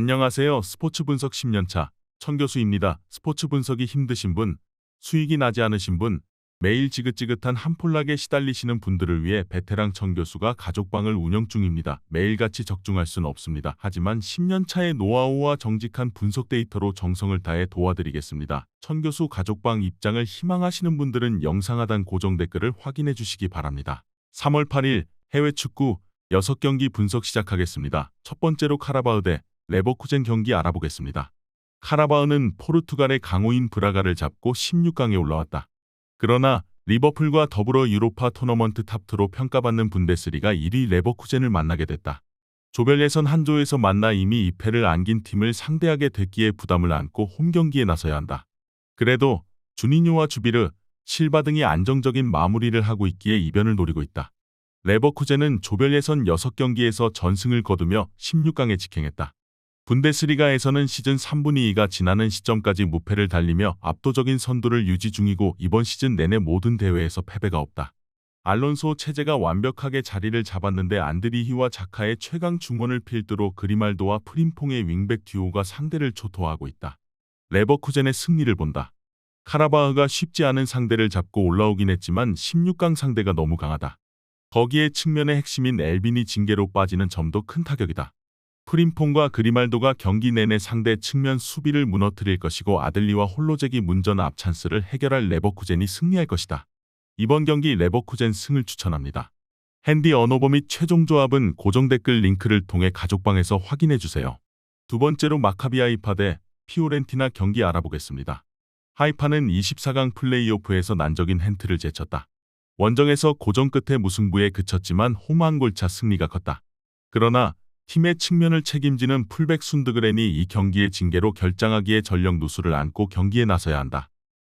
안녕하세요. 스포츠 분석 10년차 천교수입니다. 스포츠 분석이 힘드신 분, 수익이 나지 않으신 분, 매일 지긋지긋한 한폴락에 시달리시는 분들을 위해 베테랑 천교수가 가족방을 운영 중입니다. 매일같이 적중할 수는 없습니다. 하지만 10년차의 노하우와 정직한 분석 데이터로 정성을 다해 도와드리겠습니다. 천교수 가족방 입장을 희망하시는 분들은 영상 하단 고정 댓글을 확인해 주시기 바랍니다. 3월 8일 해외 축구 6경기 분석 시작하겠습니다. 첫 번째로 카라바흐 대 레버쿠젠 경기 알아보겠습니다. 카라바흐는 포르투갈의 강호인 브라가를 잡고 16강에 올라왔다. 그러나 리버풀과 더불어 유로파 토너먼트 탑2로 평가받는 분데스리가 1위 레버쿠젠을 만나게 됐다. 조별 예선 한 조에서 만나 이미 2패를 안긴 팀을 상대하게 됐기에 부담을 안고 홈경기에 나서야 한다. 그래도 주니뉴와 주비르, 실바 등이 안정적인 마무리를 하고 있기에 이변을 노리고 있다. 레버쿠젠은 조별 예선 6경기에서 전승을 거두며 16강에 직행했다. 분데스리가에서는 시즌 3분의 2가 지나는 시점까지 무패를 달리며 압도적인 선두를 유지 중이고 이번 시즌 내내 모든 대회에서 패배가 없다. 알론소 체제가 완벽하게 자리를 잡았는데 안드리히와 자카의 최강 중원을 필두로 그리말도와 프림퐁의 윙백 듀오가 상대를 초토화하고 있다. 레버쿠젠의 승리를 본다. 카라바흐가 쉽지 않은 상대를 잡고 올라오긴 했지만 16강 상대가 너무 강하다. 거기에 측면의 핵심인 엘빈이 징계로 빠지는 점도 큰 타격이다. 프림퐁과 그리말도가 경기 내내 상대 측면 수비를 무너뜨릴 것이고 아들리와 홀로제기 문전 앞 찬스를 해결할 레버쿠젠이 승리할 것이다. 이번 경기 레버쿠젠 승을 추천합니다. 핸디 언어버 및 최종 조합은 고정 댓글 링크를 통해 가족방에서 확인해주세요. 두 번째로 마카비 하이파 대 피오렌티나 경기 알아보겠습니다. 하이파는 24강 플레이오프에서 난적인 헨트를 제쳤다. 원정에서 고전 끝에 무승부에 그쳤지만 홈 한 골차 승리가 컸다. 그러나 팀의 측면을 책임지는 풀백 순드그렌이 이 경기의 징계로 결장하기에 전력 누수를 안고 경기에 나서야 한다.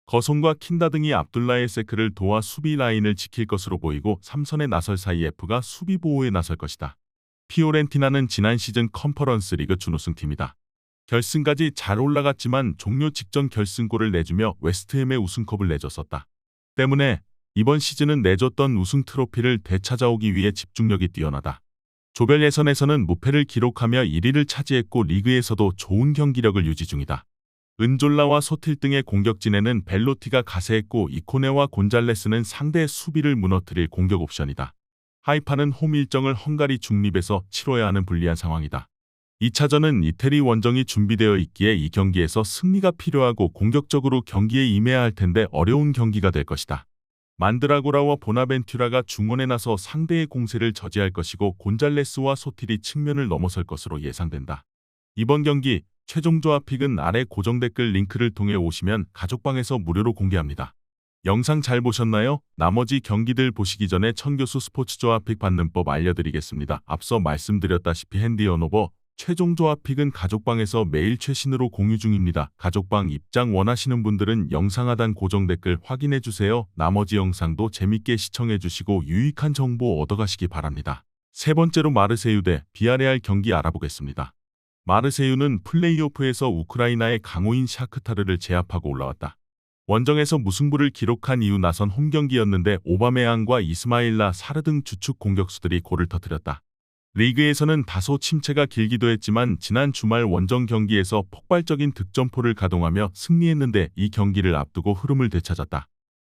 거송과 킨다 등이 압둘라의 세크를 도와 수비 라인을 지킬 것으로 보이고 3선에 나설 사이 F가 수비 보호에 나설 것이다. 피오렌티나는 지난 시즌 컨퍼런스 리그 준우승팀이다. 결승까지 잘 올라갔지만 종료 직전 결승골을 내주며 웨스트햄의 우승컵을 내줬었다. 때문에 이번 시즌은 내줬던 우승 트로피를 되찾아오기 위해 집중력이 뛰어나다. 조별 예선에서는 무패를 기록하며 1위를 차지했고 리그에서도 좋은 경기력을 유지 중이다. 은졸라와 소틸 등의 공격진에는 벨로티가 가세했고 이코네와 곤잘레스는 상대의 수비를 무너뜨릴 공격 옵션이다. 하이파는 홈 일정을 헝가리 중립에서 치러야 하는 불리한 상황이다. 2차전은 이태리 원정이 준비되어 있기에 이 경기에서 승리가 필요하고 공격적으로 경기에 임해야 할 텐데 어려운 경기가 될 것이다. 만드라고라와 보나벤투라가 중원에 나서 상대의 공세를 저지할 것이고 곤잘레스와 소틸이 측면을 넘어설 것으로 예상된다. 이번 경기 최종 조합 픽은 아래 고정 댓글 링크를 통해 오시면 가족방에서 무료로 공개합니다. 영상 잘 보셨나요? 나머지 경기들 보시기 전에 천교수 스포츠 조합 픽 받는 법 알려드리겠습니다. 앞서 말씀드렸다시피 핸디 언오버 최종 조합 픽은 가족방에서 매일 최신으로 공유 중입니다. 가족방 입장 원하시는 분들은 영상 하단 고정 댓글 확인해주세요. 나머지 영상도 재밌게 시청해주시고 유익한 정보 얻어가시기 바랍니다. 세 번째로 마르세유 대 비아레알 경기 알아보겠습니다. 마르세유는 플레이오프에서 우크라이나의 강호인 샤크타르를 제압하고 올라왔다. 원정에서 무승부를 기록한 이후 나선 홈경기였는데 오바메양과 이스마일라 사르 등 주축 공격수들이 골을 터뜨렸다. 리그에서는 다소 침체가 길기도 했지만 지난 주말 원정 경기에서 폭발적인 득점포를 가동하며 승리했는데 이 경기를 앞두고 흐름을 되찾았다.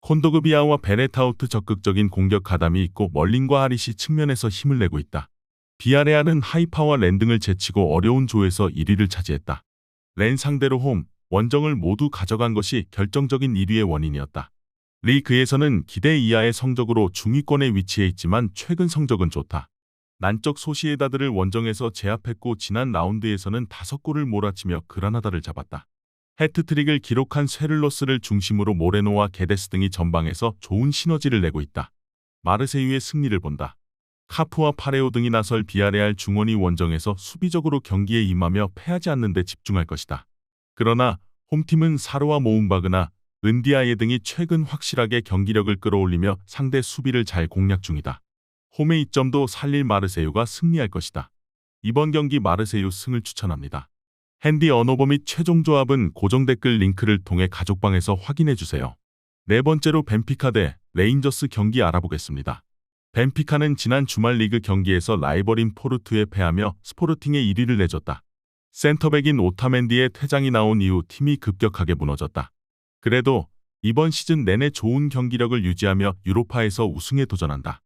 콘도그비아와 베네타우트 적극적인 공격 가담이 있고 멀린과 하릿이 측면에서 힘을 내고 있다. 비아레알은 하이파와 렌 등을 제치고 어려운 조에서 1위를 차지했다. 렌 상대로 홈, 원정을 모두 가져간 것이 결정적인 1위의 원인이었다. 리그에서는 기대 이하의 성적으로 중위권에 위치해 있지만 최근 성적은 좋다. 난적 소시에다드를 원정에서 제압했고 지난 라운드에서는 5골을 몰아치며 그라나다를 잡았다. 해트트릭을 기록한 쇠를로스를 중심으로 모레노와 게데스 등이 전방에서 좋은 시너지를 내고 있다. 마르세유의 승리를 본다. 카프와 파레오 등이 나설 비아레알 중원이 원정에서 수비적으로 경기에 임하며 패하지 않는 데 집중할 것이다. 그러나 홈팀은 사르와 모움바그나 은디아예 등이 최근 확실하게 경기력을 끌어올리며 상대 수비를 잘 공략 중이다. 홈의 이점도 살릴 마르세유가 승리할 것이다. 이번 경기 마르세유 승을 추천합니다. 핸디 언오버 및 최종 조합은 고정 댓글 링크를 통해 가족방에서 확인해주세요. 네 번째로 벤피카 대 레인저스 경기 알아보겠습니다. 벤피카는 지난 주말 리그 경기에서 라이벌인 포르투에 패하며 스포르팅에 1위를 내줬다. 센터백인 오타멘디의 퇴장이 나온 이후 팀이 급격하게 무너졌다. 그래도 이번 시즌 내내 좋은 경기력을 유지하며 유로파에서 우승에 도전한다.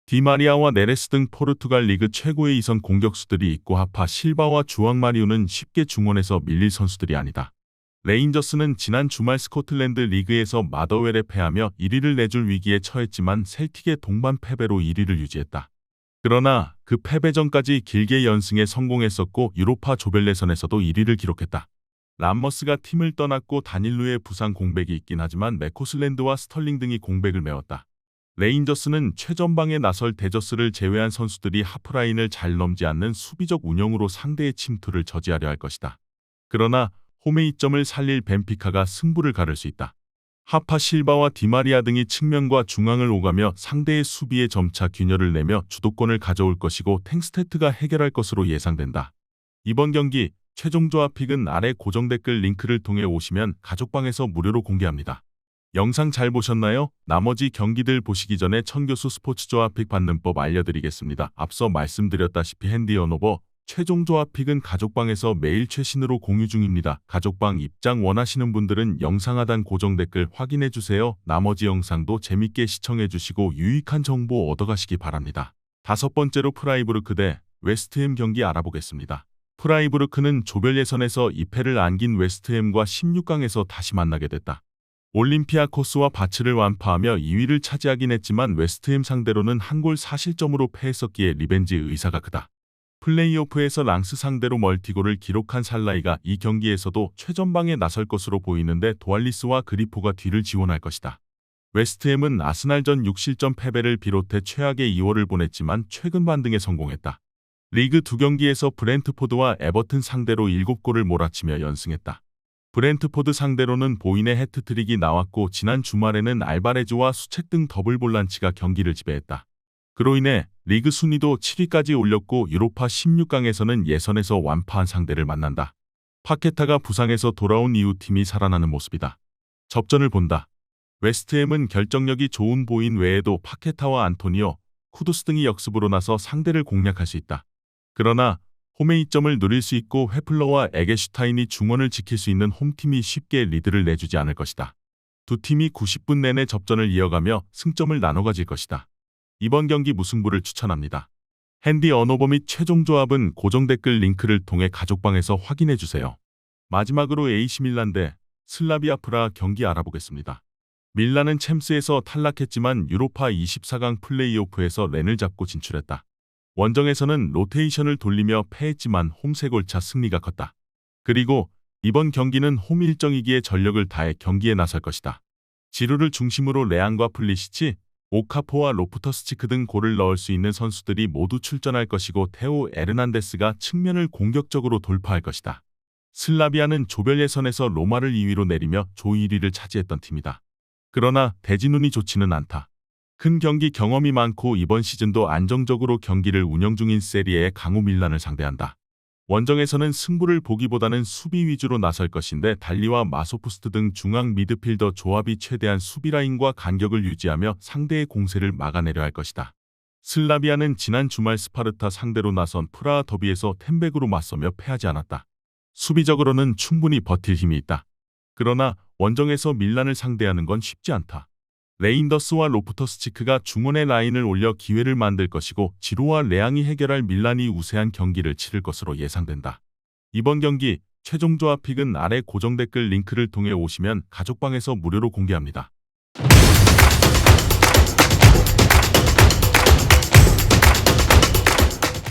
디마리아와 네레스 등 포르투갈 리그 최고의 이선 공격수들이 있고 하파 실바와 주앙 마리우는 쉽게 중원에서 밀릴 선수들이 아니다. 레인저스는 지난 주말 스코틀랜드 리그에서 마더웰에 패하며 1위를 내줄 위기에 처했지만 셀틱의 동반 패배로 1위를 유지했다. 그러나 그 패배 전까지 길게 연승에 성공했었고 유로파 조별 예선에서도 1위를 기록했다. 람머스가 팀을 떠났고 다닐루의 부상 공백이 있긴 하지만 맥코슬랜드와 스털링 등이 공백을 메웠다. 레인저스는 최전방에 나설 데저스를 제외한 선수들이 하프라인을 잘 넘지 않는 수비적 운영으로 상대의 침투를 저지하려 할 것이다. 그러나 홈의 이점을 살릴 벤피카가 승부를 가를 수 있다. 하파 실바와 디마리아 등이 측면과 중앙을 오가며 상대의 수비에 점차 균열을 내며 주도권을 가져올 것이고 탱스테트가 해결할 것으로 예상된다. 이번 경기 최종 조합픽은 아래 고정 댓글 링크를 통해 오시면 가족방에서 무료로 공개합니다. 영상 잘 보셨나요? 나머지 경기들 보시기 전에 천교수 스포츠 조합픽 받는 법 알려드리겠습니다. 앞서 말씀드렸다시피 핸디 언오버 최종 조합픽은 가족방에서 매일 최신으로 공유 중입니다. 가족방 입장 원하시는 분들은 영상 하단 고정 댓글 확인해주세요. 나머지 영상도 재밌게 시청해주시고 유익한 정보 얻어가시기 바랍니다. 다섯 번째로 프라이부르크 대 웨스트햄 경기 알아보겠습니다. 프라이부르크는 조별 예선에서 2패를 안긴 웨스트햄과 16강에서 다시 만나게 됐다. 올림피아코스와 바츠를 완파하며 2위를 차지하긴 했지만 웨스트햄 상대로는 한 골 4실점으로 패했었기에 리벤지 의사가 크다. 플레이오프에서 랑스 상대로 멀티골을 기록한 살라이가 이 경기에서도 최전방에 나설 것으로 보이는데 도알리스와 그리포가 뒤를 지원할 것이다. 웨스트햄은 아스날전 6실점 패배를 비롯해 최악의 2월을 보냈지만 최근 반등에 성공했다. 리그 2경기에서 브렌트포드와 에버튼 상대로 7골을 몰아치며 연승했다. 브렌트포드 상대로는 보인의 해트트릭이 나왔고 지난 주말에는 알바레즈와 수책 등 더블 볼란치가 경기를 지배했다. 그로 인해 리그 순위도 7위까지 올렸고 유로파 16강에서는 예선에서 완파한 상대를 만난다. 파케타가 부상에서 돌아온 이후 팀이 살아나는 모습이다. 접전을 본다. 웨스트햄은 결정력이 좋은 보인 외에도 파케타와 안토니오, 쿠두스 등이 역습으로 나서 상대를 공략할 수 있다. 그러나 홈의 이점을 누릴 수 있고 회플러와 에게슈타인이 중원을 지킬 수 있는 홈팀이 쉽게 리드를 내주지 않을 것이다. 두 팀이 90분 내내 접전을 이어가며 승점을 나눠 가질 것이다. 이번 경기 무승부를 추천합니다. 핸디 언오버 및 최종 조합은 고정 댓글 링크를 통해 가족방에서 확인해주세요. 마지막으로 AC 밀란 대 슬라비아 프라 경기 알아보겠습니다. 밀란은 챔스에서 탈락했지만 유로파 24강 플레이오프에서 렌을 잡고 진출했다. 원정에서는 로테이션을 돌리며 패했지만 홈 3골차 승리가 컸다. 그리고 이번 경기는 홈 일정이기에 전력을 다해 경기에 나설 것이다. 지루를 중심으로 레앙과 플리시치, 오카포와 로프터스치크 등 골을 넣을 수 있는 선수들이 모두 출전할 것이고 테오 에르난데스가 측면을 공격적으로 돌파할 것이다. 슬라비아는 조별 예선에서 로마를 2위로 내리며 조 1위를 차지했던 팀이다. 그러나 대진운이 좋지는 않다. 큰 경기 경험이 많고 이번 시즌도 안정적으로 경기를 운영 중인 세리에의 강호 밀란을 상대한다. 원정에서는 승부를 보기보다는 수비 위주로 나설 것인데 달리와 마소푸스트 등 중앙 미드필더 조합이 최대한 수비 라인과 간격을 유지하며 상대의 공세를 막아내려 할 것이다. 슬라비아는 지난 주말 스파르타 상대로 나선 프라하 더비에서 템백으로 맞서며 패하지 않았다. 수비적으로는 충분히 버틸 힘이 있다. 그러나 원정에서 밀란을 상대하는 건 쉽지 않다. 레인더스와 로프터스치크가 중원의 라인을 올려 기회를 만들 것이고 지루와 레앙이 해결할 밀란이 우세한 경기를 치를 것으로 예상된다. 이번 경기 최종 조합픽은 아래 고정 댓글 링크를 통해 오시면 가족방에서 무료로 공개합니다.